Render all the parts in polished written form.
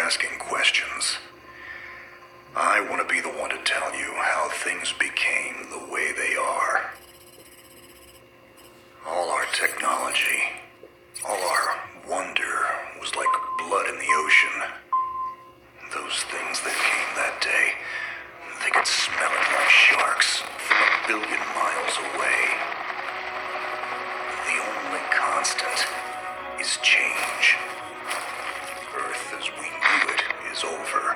asking questions. I want to be the one to tell you how things became the way they are. All our technology, all our wonder was like blood in the ocean. Those things that came that day, they could smell it like sharks from 1 billion miles away. The only constant is change. Earth as we knew it is over.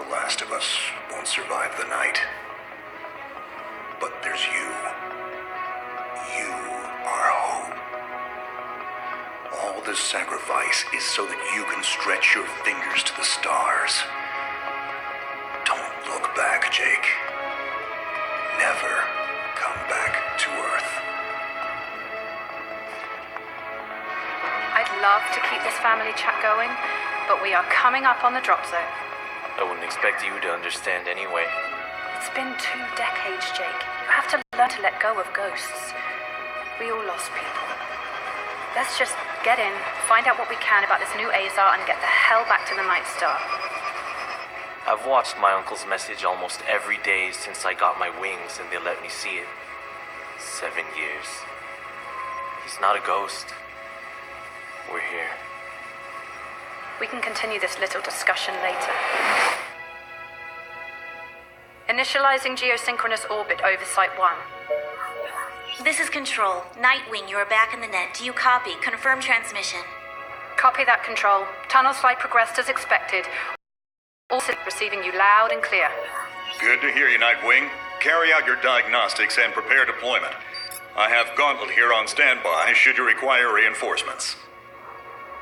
The last of us won't survive the night. But there's you. You are hope. All this sacrifice is so that you can stretch your fingers to the stars. Don't look back, Jake. Never come back to Earth. I'd love to keep this family chat going, but we are coming up on the drop zone. I wouldn't expect you to understand anyway. It's been 2 decades, Jake. You have to learn to let go of ghosts. We all lost people. Let's just get in, find out what we can about this new Azar, and get the hell back to the Night Star. I've watched my uncle's message almost every day since I got my wings and they let me see it. 7 years. He's not a ghost. We're here. We can continue this little discussion later. Initializing geosynchronous orbit over Site 1. This is Control. Nightwing, you are back in the net. Do you copy? Confirm transmission. Copy that, Control. Tunnel slide progressed as expected. Also receiving you loud and clear. Good to hear you, Nightwing. Carry out your diagnostics and prepare deployment. I have Gauntlet here on standby should you require reinforcements.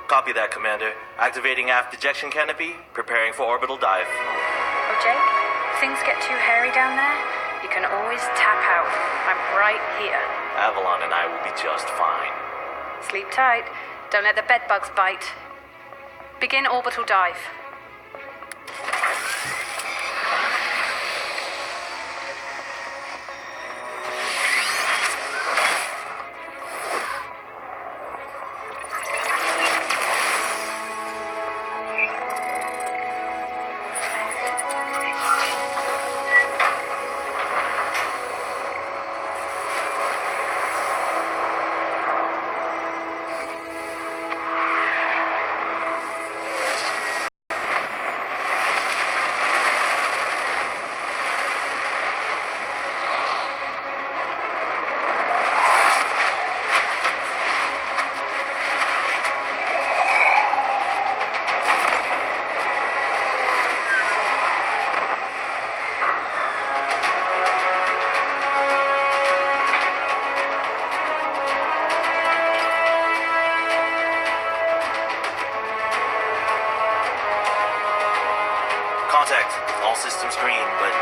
Copy that, Commander. Activating aft ejection canopy, preparing for orbital dive. Oh, Jake, if things get too hairy down there, you can always tap out. I'm right here. Avalon and I will be just fine. Sleep tight. Don't let the bedbugs bite. Begin orbital dive. Contact. All systems green, but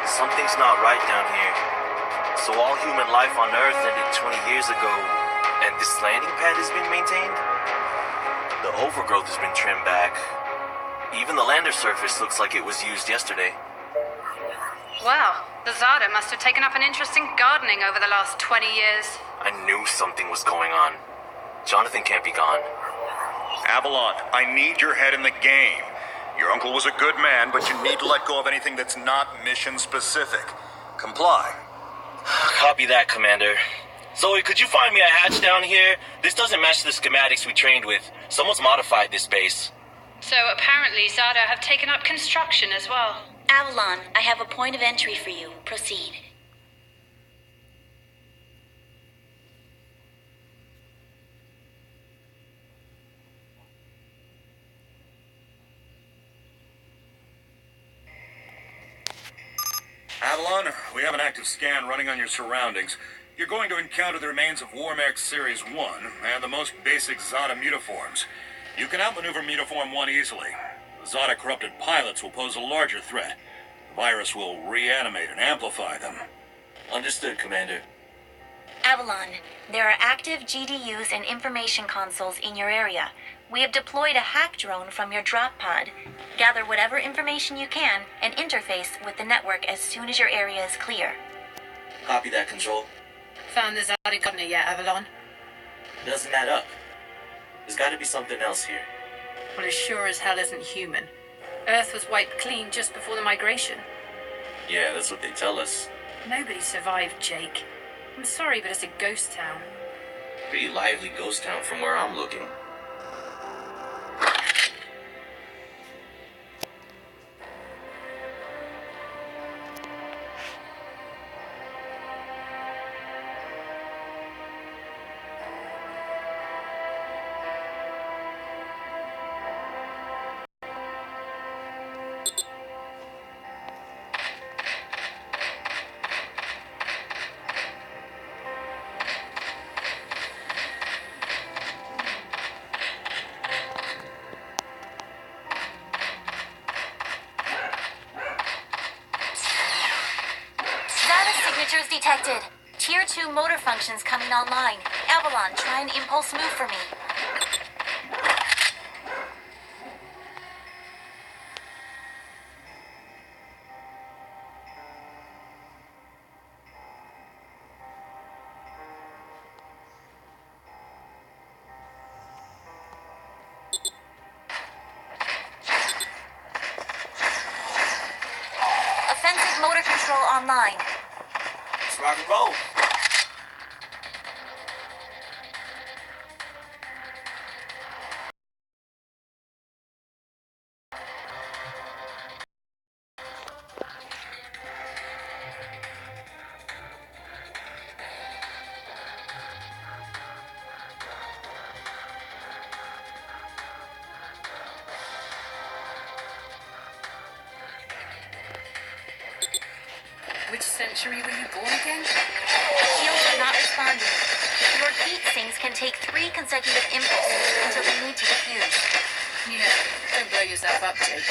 something's not right down here. So all human life on Earth ended 20 years ago, and this landing pad has been maintained? The overgrowth has been trimmed back. Even the lander surface looks like it was used yesterday. Wow, the Zada must have taken up an interest in gardening over the last 20 years. I knew something was going on. Jonathan can't be gone. Avalon, I need your head in the game. Your uncle was a good man, but you need to let go of anything that's not mission-specific. Comply. Copy that, Commander. Zoe, could you find me a hatch down here? This doesn't match the schematics we trained with. Someone's modified this base. So apparently Zada have taken up construction as well. Avalon, I have a point of entry for you. Proceed. Avalon, we have an active scan running on your surroundings. You're going to encounter the remains of Warmax Series 1 and the most basic Zada mutaforms. You can outmaneuver Mutaform 1 easily. The Zada corrupted pilots will pose a larger threat. The virus will reanimate and amplify them. Understood, Commander. Avalon, there are active GDUs and information consoles in your area. We have deployed a hack drone from your drop pod. Gather whatever information you can and interface with the network as soon as your area is clear. Copy that, Control. Found the Zada coordinate yet, Avalon? Doesn't add up. There's got to be something else here. Well, it sure as hell isn't human. Earth was wiped clean just before the migration. Yeah, that's what they tell us. Nobody survived, Jake. I'm sorry, but it's a ghost town. Pretty lively ghost town from where I'm looking. Signatures detected. Tier 2 motor functions coming online. Avalon, try an impulse move for me. Offensive motor control online. Let's rock and roll. Which century were you born again? Shields are not responding. Your heat sinks can take 3 consecutive impulses until they need to defuse. Yeah, don't blow yourself up, Jake.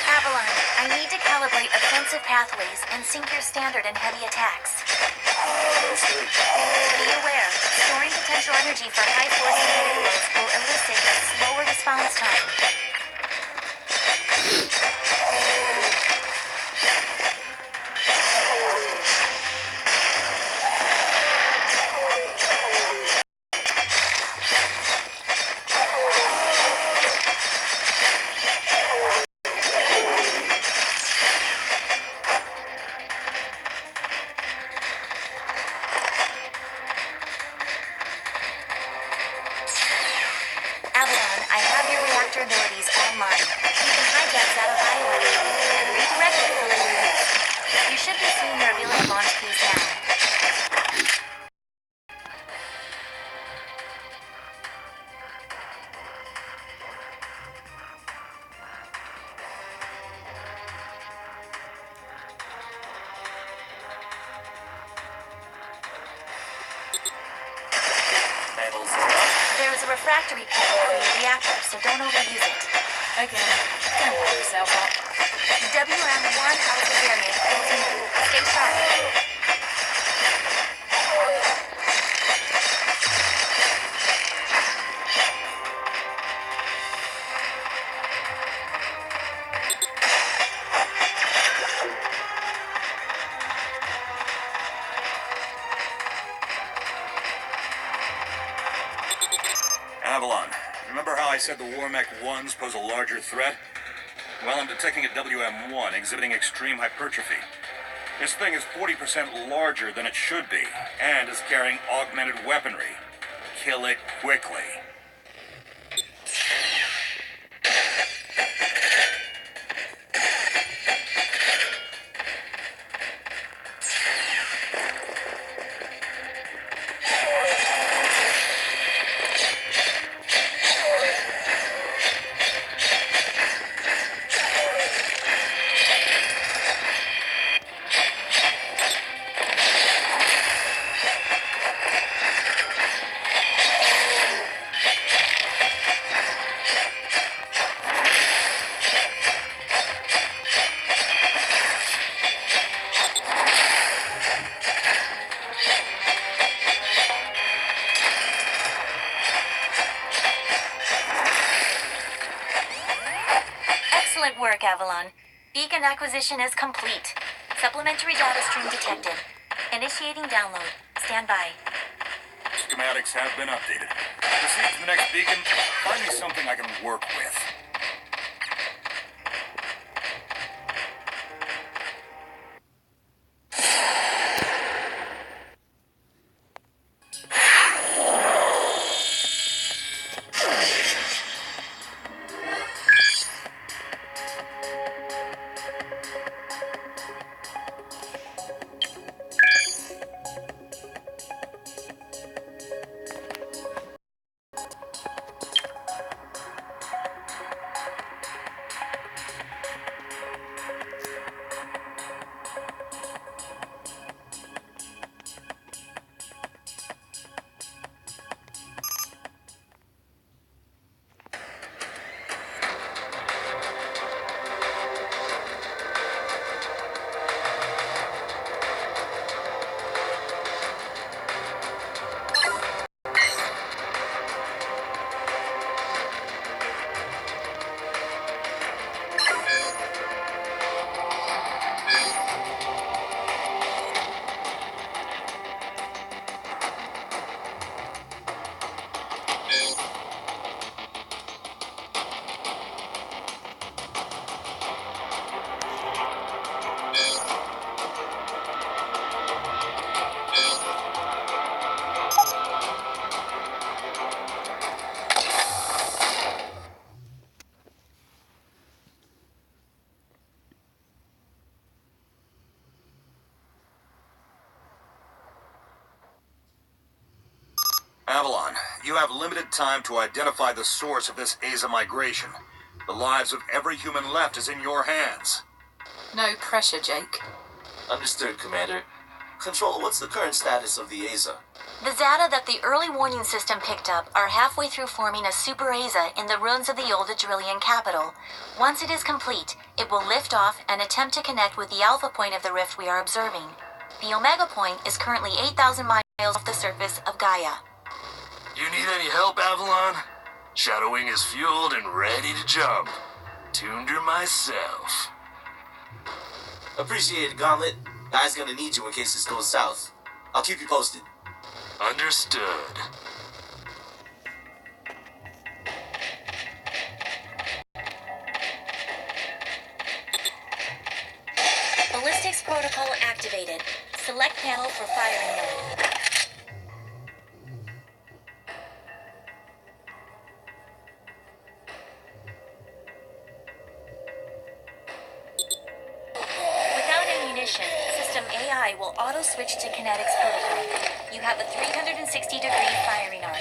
Avalon, I need to calibrate offensive pathways and sync your standard and heavy attacks. Be aware, storing potential energy for high force blows will elicit a slower response time. Avalon, I have your reactor abilities online. You can hijack that of Iowa and redirect it for later use. You should be seeing the revealing launch keys now. Levels up. There is a refractory panel for your reactor, so don't overuse it. Again, don't blow yourself up. WM1 Alpha Pyramid closing in. Stay sharp. Avalon, remember how I said the Warmech 1s pose a larger threat? Well, I'm detecting a WM1 exhibiting extreme hypertrophy. This thing is 40% larger than it should be, and is carrying augmented weaponry. Kill it quickly. acquisition is complete. Supplementary data stream detected. Initiating download. Stand by. Schematics have been updated. Proceed to the next beacon. Find me something I can work with. Avalon, you have limited time to identify the source of this Aza migration. The lives of every human left is in your hands. No pressure, Jake. Understood, Commander. Control, what's the current status of the Aza? The data that the early warning system picked up are halfway through forming a super Aza in the ruins of the old Adrillian capital. Once it is complete, it will lift off and attempt to connect with the alpha point of the rift we are observing. The Omega point is currently 8,000 miles off the surface of Gaia. You need any help, Avalon? Shadowwing is fueled and ready to jump. Tuned her myself. Appreciate it, Gauntlet. Guy's gonna need you in case this goes south. I'll keep you posted. Understood. Ballistics protocol activated. Select panel for firing mode. System AI will auto-switch to kinetics protocol. You have a 360-degree firing arc.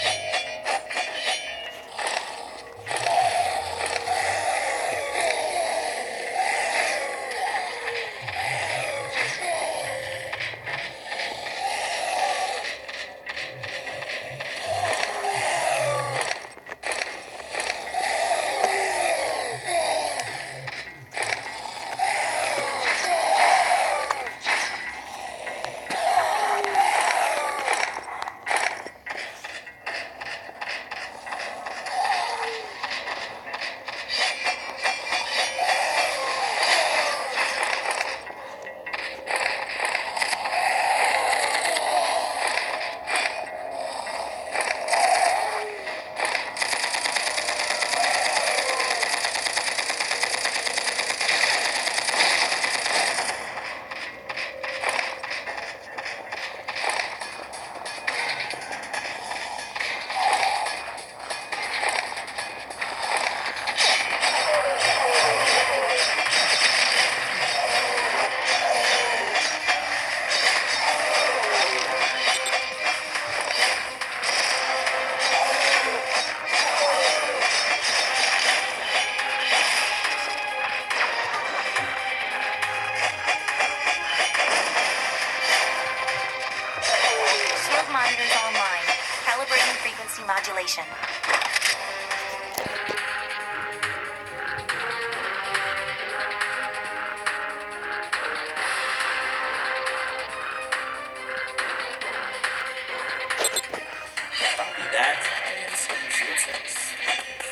Modulation.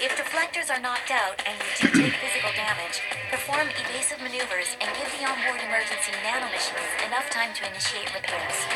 If deflectors are knocked out and you do take physical damage, perform evasive maneuvers and give the onboard emergency nanomachines enough time to initiate repairs.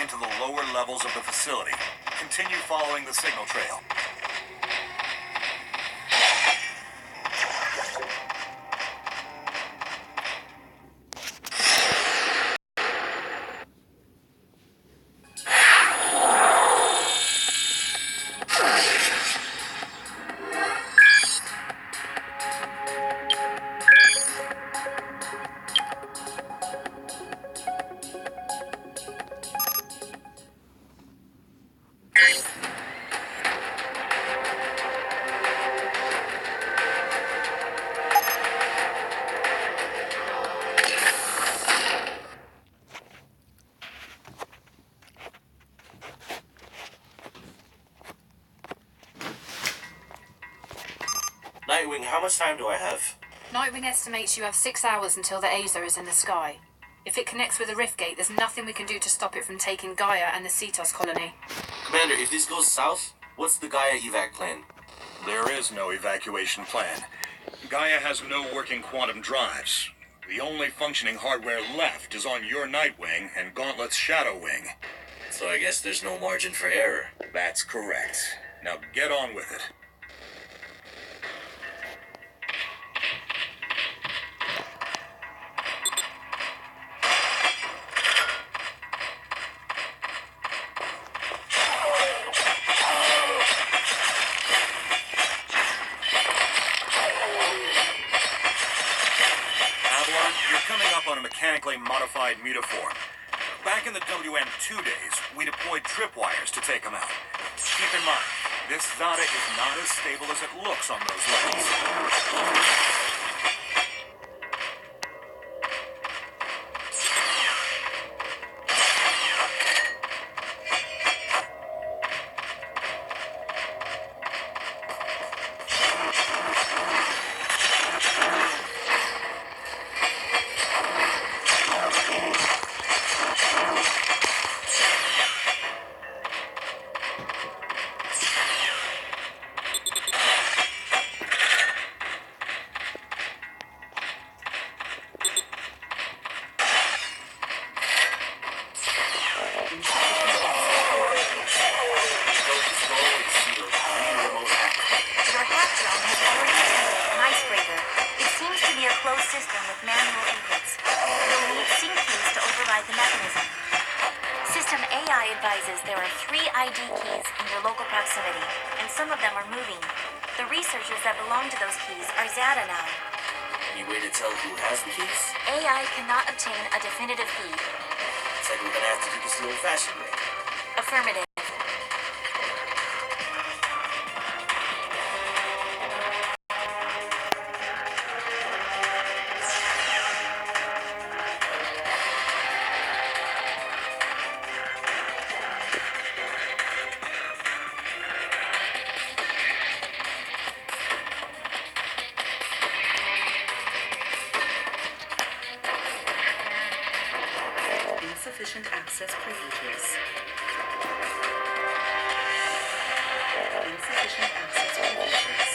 Into the lower levels of the facility. Continue following the signal trail. Nightwing, how much time do I have? Nightwing estimates you have 6 hours until the Aether is in the sky. If it connects with the rift gate, there's nothing we can do to stop it from taking Gaia and the Cetos colony. Commander, if this goes south, what's the Gaia evac plan? There is no evacuation plan. Gaia has no working quantum drives. The only functioning hardware left is on your Nightwing and Gauntlet's Shadow Wing. So I guess there's no margin for error. That's correct. Now get on with it. Mutiform. Back in the WM2 days, we deployed tripwires to take them out. Keep in mind, this Zada is not as stable as it looks on those levels. Your hack drone has already detected an icebreaker. It seems to be a closed system with manual inputs. You'll need sync keys to override the mechanism. System AI advises there are 3 ID keys in your local proximity, and some of them are moving. The researchers that belong to those keys are Zada now. Any way to tell who has the keys? AI cannot obtain a definitive feed. Looks like we're gonna have to do this the old-fashioned way. Affirmative. Insufficient access privileges. Insufficient access privileges.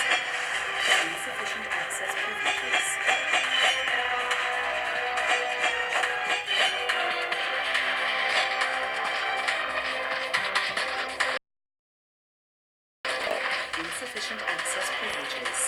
Insufficient access privileges. Insufficient access privileges.